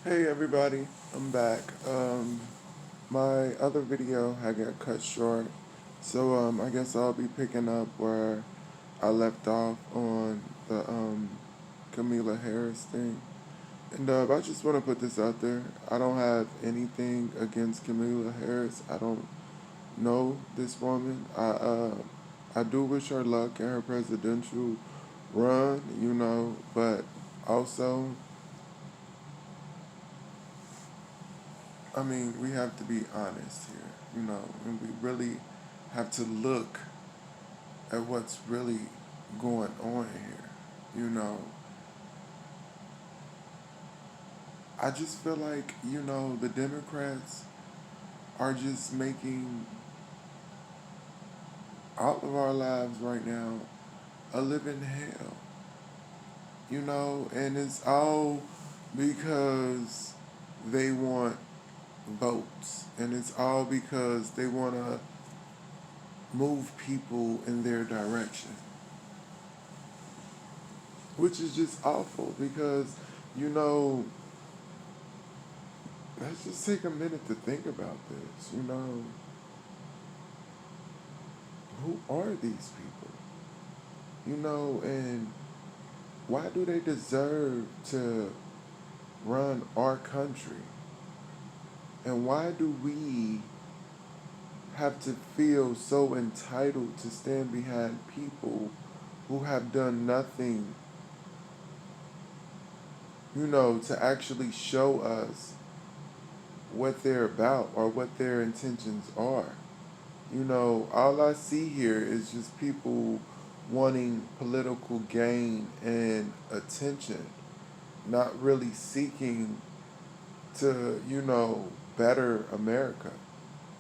Hey everybody, I'm back. My other video had got cut short, so I guess I'll be picking up where I left off on the Camila Harris thing. And I just want to put this out there. I don't have anything against Camila Harris. I don't know this woman. I do wish her luck in her presidential run, but also we have to be honest here, and we really have to look at what's really going on here. You know, I just feel like, the Democrats are just making all of our lives right now a living hell, and it's all because they want votes, and it's all because they want to move people in their direction, which is just awful because, you know, let's just take a minute to think about this. Who are these people? And why do they deserve to run our country? And why do we have to feel so entitled to stand behind people who have done nothing, to actually show us what they're about or what their intentions are? All I see here is just people wanting political gain and attention, not really seeking to, better America.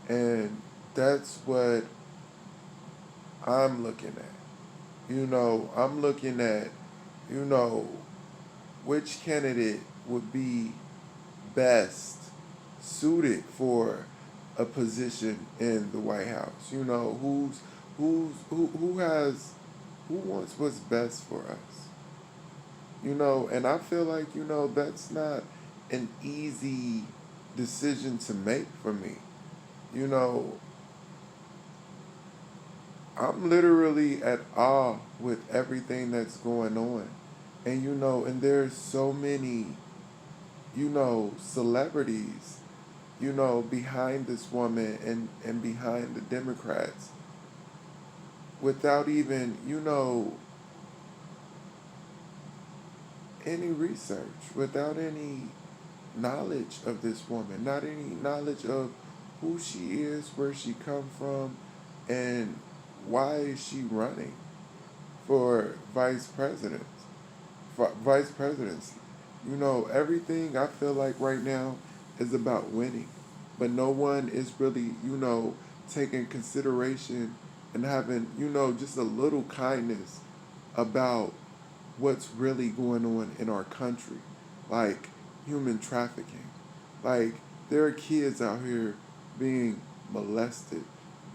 And that's what I'm looking at. I'm looking at, you know, which candidate would be best suited for a position in the White House. Who wants what's best for us. And I feel like, that's not an easy decision to make for me. You know, I'm literally at awe with everything that's going on. And and there's so many, celebrities, behind this woman and behind the Democrats without even, any research, without any knowledge of this woman, not any knowledge of who she is, where she come from, and why is she running for vice presidency. Everything I feel like right now is about winning, but no one is really, taking consideration and having, just a little kindness about what's really going on in our country, like human trafficking. Like, there are kids out here being molested,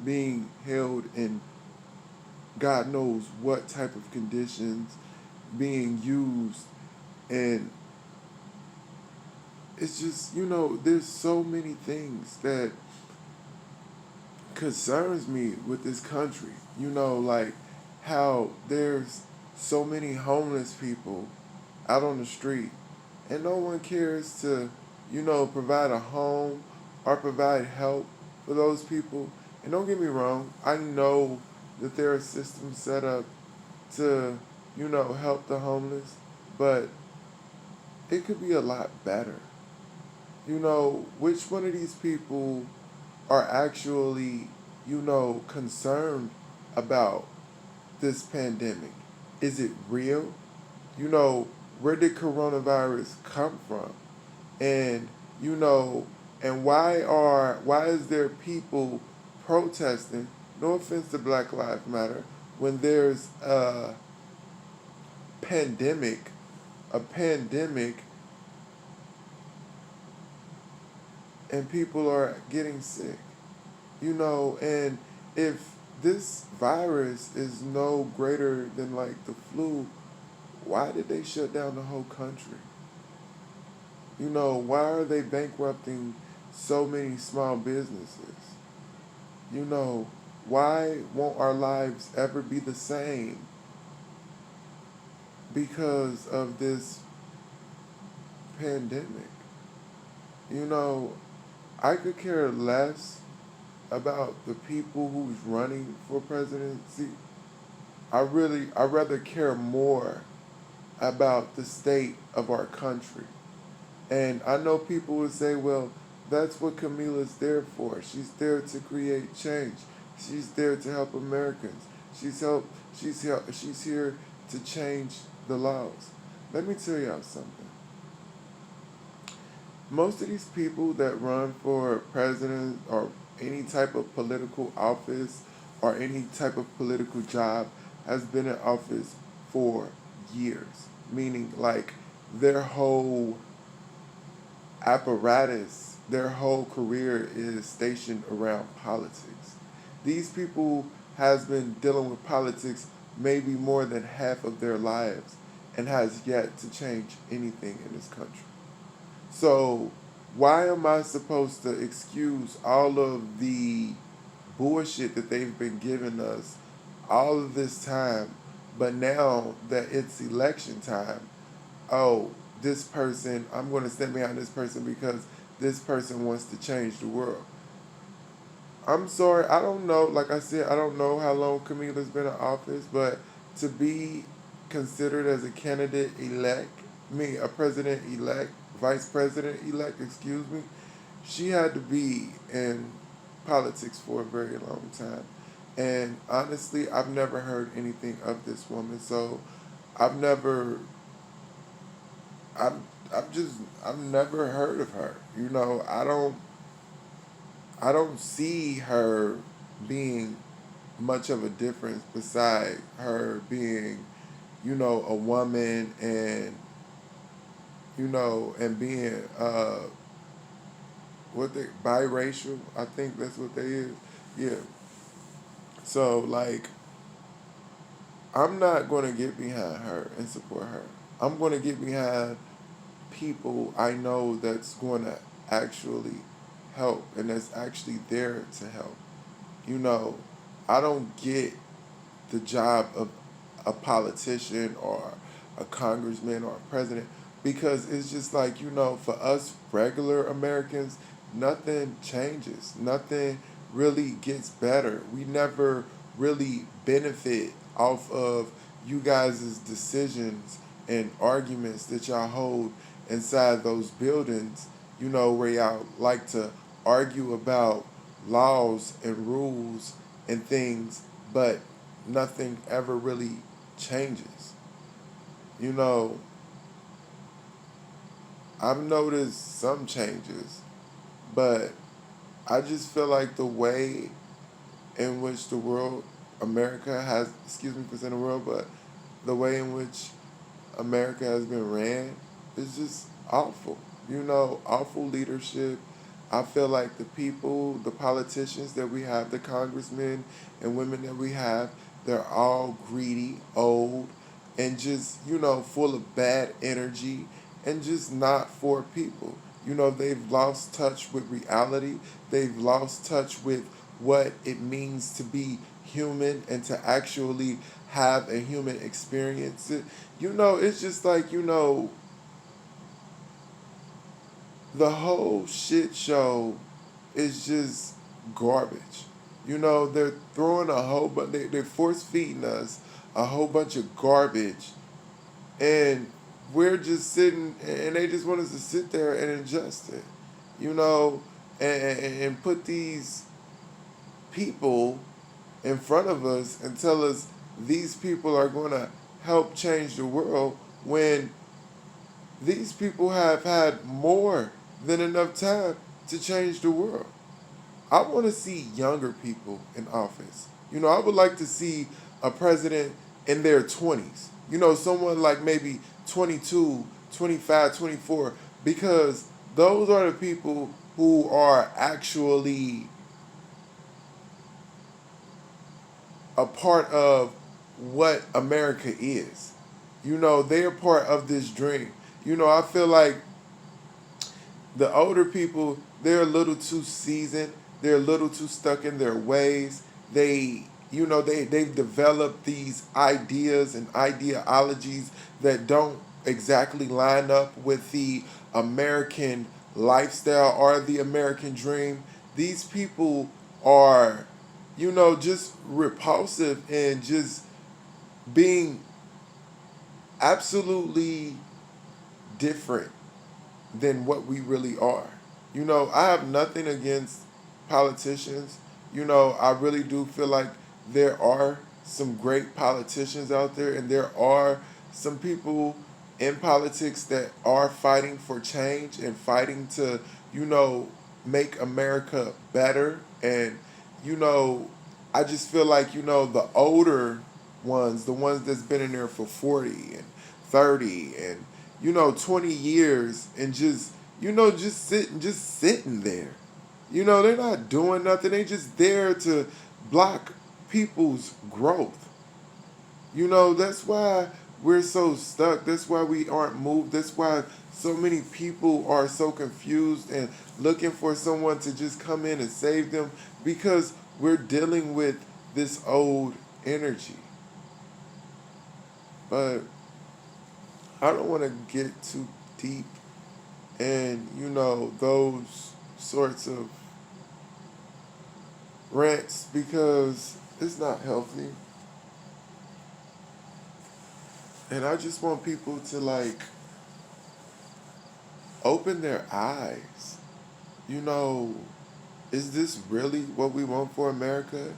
being held in God knows what type of conditions, being used. And it's just, there's so many things that concerns me with this country. Like how there's so many homeless people out on the street, and no one cares to, provide a home or provide help for those people. And don't get me wrong, I know that there are systems set up to, help the homeless, but it could be a lot better. Which one of these people are actually, concerned about this pandemic? Is it real? Where did coronavirus come from? And, you know, and why is there people protesting, no offense to Black Lives Matter, when there's pandemic, a pandemic, and people are getting sick? And if this virus is no greater than like the flu, why did they shut down the whole country? You know, why are they bankrupting so many small businesses? You know, why won't our lives ever be the same because of this pandemic? You know, I could care less about the people who's running for presidency. I rather care more about the state of our country. And I know people would say, well, that's what Camila's there for. She's there to create change. She's there to help Americans. She's here to change the laws. Let me tell y'all something. Most of these people that run for president or any type of political office or any type of political job has been in office for years. Meaning like their whole apparatus, their whole career is stationed around politics. These people has been dealing with politics maybe more than half of their lives and has yet to change anything in this country. So why am I supposed to excuse all of the bullshit that they've been giving us all of this time, but now that it's election time, oh, this person, I'm going to stand behind this person because this person wants to change the world. I'm sorry, I don't know. Like I said, I don't know how long Camila's been in office, but to be considered as a candidate elect, a president elect, vice president elect, excuse me, she had to be in politics for a very long time. And honestly, I've never heard anything of this woman. So I've never, I've, I've never heard of her. You know, I don't see her being much of a difference beside her being, you know, a woman and, you know, and being, what they, biracial. I think that's what they is. Yeah. So, like, I'm not going to get behind her and support her. I'm going to get behind people I know that's going to actually help and that's actually there to help. You know, I don't get the job of a politician or a congressman or a president because it's just like, you know, for us regular Americans, nothing changes. Nothing really gets better. We never really benefit off of you guys' decisions and arguments that y'all hold inside those buildings, you know, where y'all like to argue about laws and rules and things, but nothing ever really changes. You know, I've noticed some changes, but I just feel like the way in which the world, America has, excuse me for saying the world, but the way in which America has been ran is just awful. You know, awful leadership. I feel like the people, the politicians that we have, the congressmen and women that we have, they're all greedy, old, and just, you know, full of bad energy and just not for people. You know, they've lost touch with reality. They've lost touch with what it means to be human and to actually have a human experience. You know, it's just like, you know, the whole shit show is just garbage. You know, they're throwing a whole bunch, they're force feeding us a whole bunch of garbage, and we're just sitting, and they just want us to sit there and ingest it, you know, and put these people in front of us and tell us these people are going to help change the world when these people have had more than enough time to change the world. I want to see younger people in office. You know, I would like to see a president in their 20s. You know, someone like maybe 22, 25, 24, because those are the people who are actually a part of what America is. You know, they're part of this dream. You know, I feel like The older people, they're a little too seasoned. They're a little too stuck in their ways. They've developed these ideas and ideologies that don't exactly line up with the American lifestyle or the American dream. These people are, just repulsive and just being absolutely different than what we really are. I have nothing against politicians. I really do feel like there are some great politicians out there, and there are some people in politics that are fighting for change and fighting to, make America better. And, you know, I just feel like, the older ones, the ones that's been in there for 40 and 30 and 20 years and just sitting there. They're not doing nothing. They just there to block people's growth. That's why we're so stuck. That's why we aren't moved. That's why so many people are so confused and looking for someone to just come in and save them, because we're dealing with this old energy. But I don't want to get too deep in, those sorts of rants, because it's not healthy. And I just want people to, open their eyes. You know, is this really what we want for America?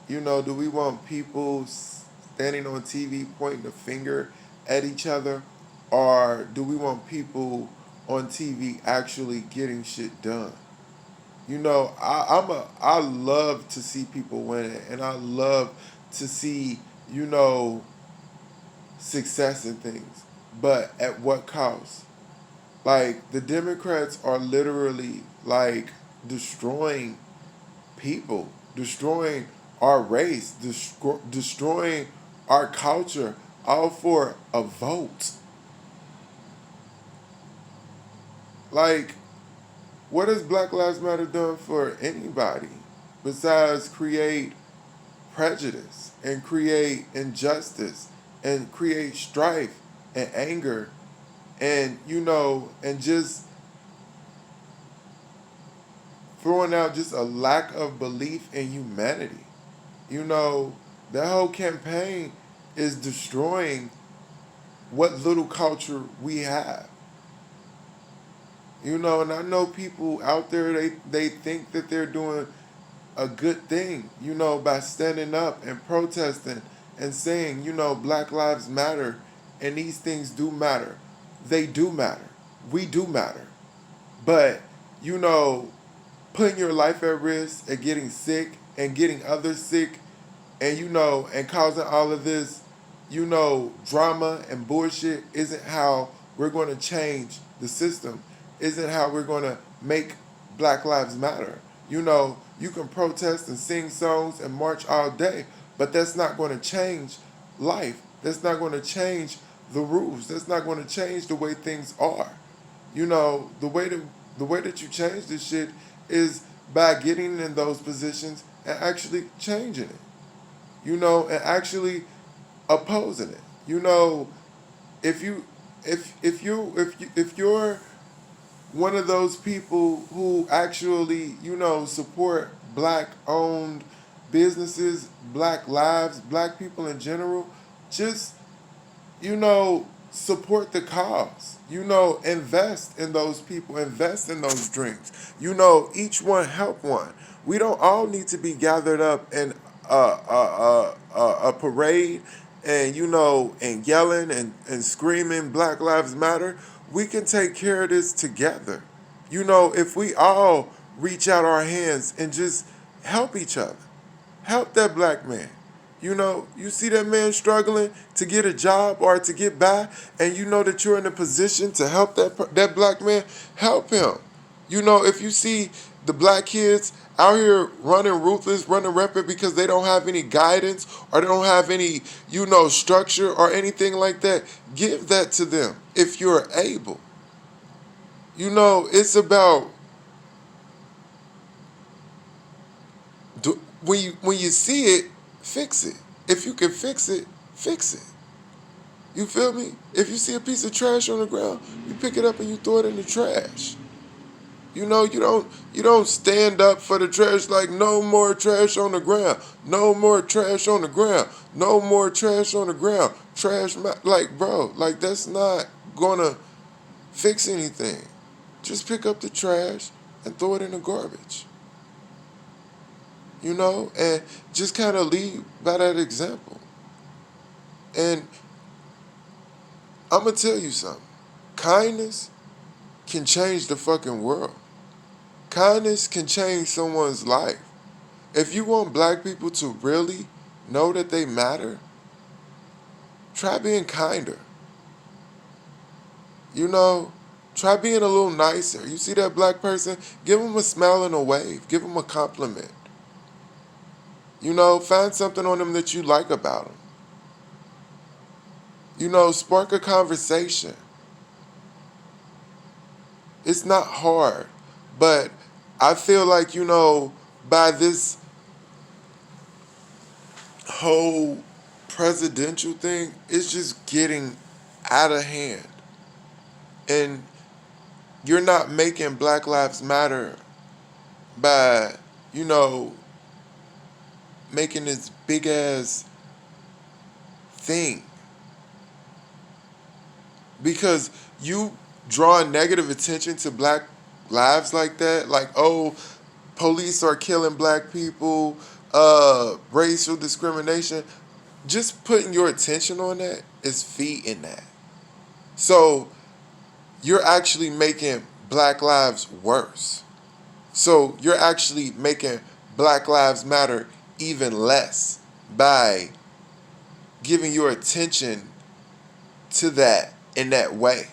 Do we want people standing on TV pointing a finger at each other? Or do we want people on TV actually getting shit done? I love to see people winning, and I love to see, success in things. But at what cost? Like, the Democrats are literally, destroying people, destroying our race, destroying our culture, all for a vote. Like, what has Black Lives Matter done for anybody besides create prejudice and create injustice and create strife and anger and, and just throwing out just a lack of belief in humanity? That whole campaign is destroying what little culture we have. And I know people out there, they think that they're doing a good thing, by standing up and protesting and saying, Black Lives Matter and these things do matter. They do matter. We do matter. But, putting your life at risk and getting sick and getting others sick and, and causing all of this, drama and bullshit isn't how we're going to change the system, isn't how we're going to make Black Lives Matter. You can protest and sing songs and march all day, but that's not going to change life. That's not going to change the rules. That's not going to change the way things are. The way that you change this shit is by getting in those positions and actually changing it. And actually opposing it. If you if you're one of those people who actually, support black owned businesses, black lives, black people in general, just, support the cause. Invest in those people, invest in those dreams. Each one help one. We don't all need to be gathered up in a parade and, and yelling and screaming Black Lives Matter. We can take care of this together. If we all reach out our hands and just help each other, help that black man. You see that man struggling to get a job or to get by, and you know that you're in a position to help that black man, help him. If you see the black kids out here running ruthless, running rampant because they don't have any guidance or they don't have any, structure or anything like that, give that to them if you're able. It's about when you see it, fix it. If you can fix it, fix it. You feel me? If you see a piece of trash on the ground, you pick it up and you throw it in the trash. You don't stand up for the trash like no more trash on the ground. No more trash on the ground. No more trash on the ground. Like bro, like that's not gonna fix anything. Just pick up the trash and throw it in the garbage. And just kind of lead by that example. And I'm gonna tell you something. Kindness can change the fucking world. Kindness can change someone's life. If you want black people to really know that they matter, try being kinder. You know, try being a little nicer. You see that black person, give them a smile and a wave. Give them a compliment. Find something on them that you like about them. Spark a conversation. It's not hard, but I feel like, by this whole presidential thing, it's just getting out of hand. And you're not making Black Lives Matter by, making this big ass thing. Because you draw negative attention to black lives like that, like, oh, police are killing black people, racial discrimination. Just putting your attention on that is feeding that. So you're actually making black lives worse. So you're actually making Black Lives Matter even less by giving your attention to that in that way.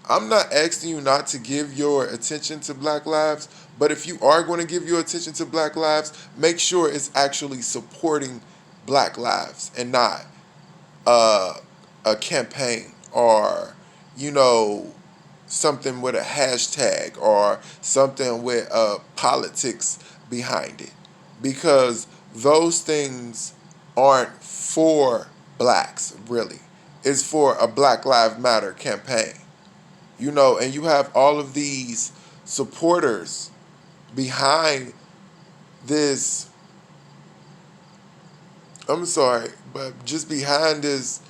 I'm not asking you not to give your attention to black lives, but if you are going to give your attention to black lives, make sure it's actually supporting black lives and not a campaign or, something with a hashtag or something with politics behind it. Because those things aren't for blacks, really. It's for a Black Lives Matter campaign. And you have all of these supporters behind this, I'm sorry, but just behind this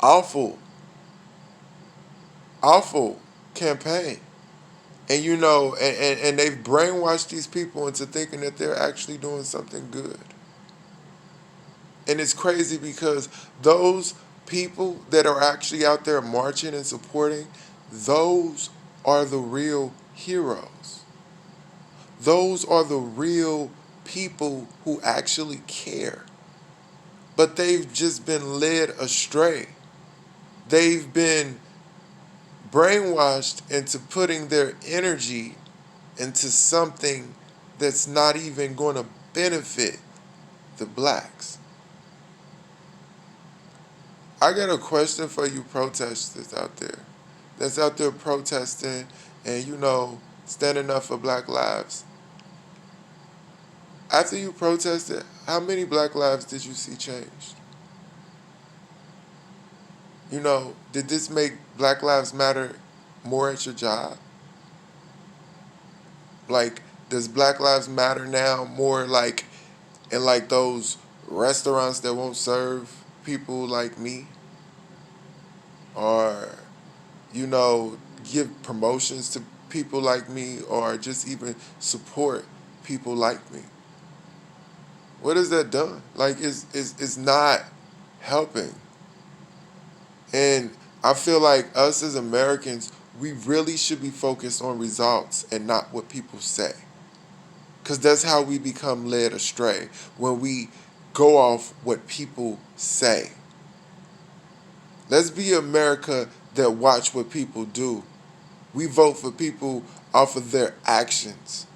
awful, awful campaign. And and they've brainwashed these people into thinking that they're actually doing something good. And it's crazy because those people that are actually out there marching and supporting, those are the real heroes. Those are the real people who actually care. But they've just been led astray. They've been brainwashed into putting their energy into something that's not even going to benefit the blacks. I got a question for you protesters out there that's out there protesting and, standing up for black lives. After you protested, how many black lives did you see changed? Did this make Black Lives Matter more at your job? Like, does Black Lives Matter now more like in like those restaurants that won't serve people like me? Or, give promotions to people like me or just even support people like me? What has that done? Like, it's not helping. And I feel like us as Americans, we really should be focused on results and not what people say. Because that's how we become led astray, when we go off what people say. Let's be America that watch what people do. We vote for people off of their actions,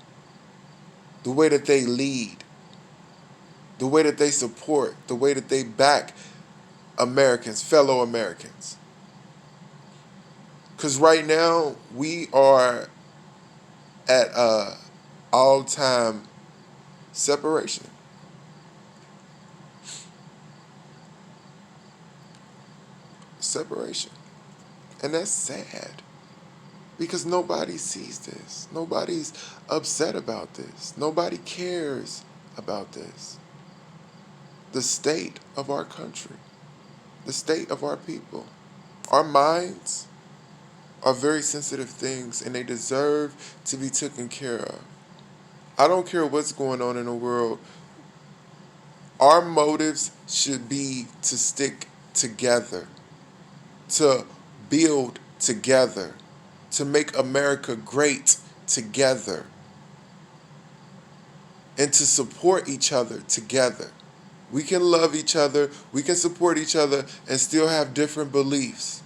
the way that they lead, the way that they support, the way that they back Americans, fellow Americans. Because right now, we are at all-time separation. Separation. And that's sad because nobody sees this. Nobody's upset about this. Nobody cares about this. The state of our country, the state of our people. Our minds are very sensitive things and they deserve to be taken care of. I don't care what's going on in the world. Our motives should be to stick together, to build together, to make America great together, and to support each other together. We can love each other, we can support each other, and still have different beliefs.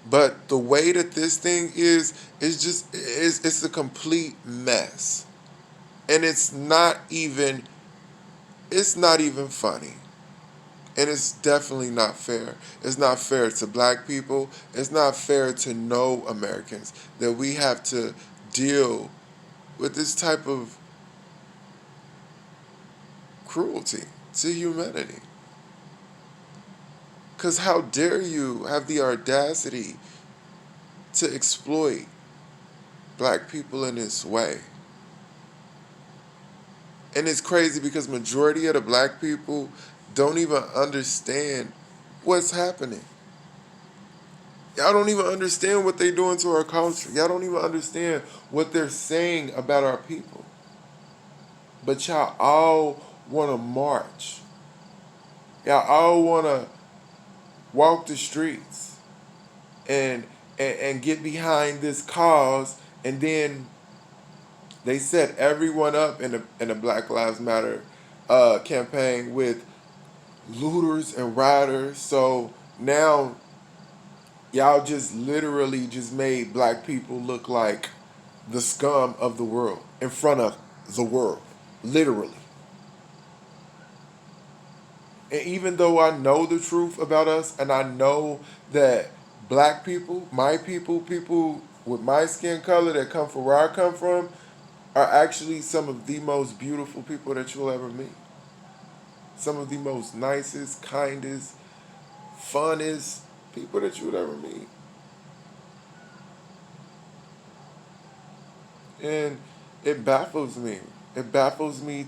But the way that this thing is it's a complete mess. And it's not even funny. And it's definitely not fair. It's not fair to black people. It's not fair to no Americans that we have to deal with this type of cruelty to humanity. Because how dare you have the audacity to exploit black people in this way? And it's crazy because majority of the black people don't even understand what's happening. Y'all don't even understand what they're doing to our culture. Y'all don't even understand what they're saying about our people. But y'all all want to march. Y'all all want to walk the streets and, and get behind this cause, and then they set everyone up in a Black Lives Matter campaign with looters and rioters. So now y'all just literally just made black people look like the scum of the world in front of the world, literally. And even though I know the truth about us, and I know that black people, my people, people with my skin color that come from where I come from, are actually some of the most beautiful people that you'll ever meet. Some of the most nicest, kindest, funnest people that you would ever meet. And it baffles me. It baffles me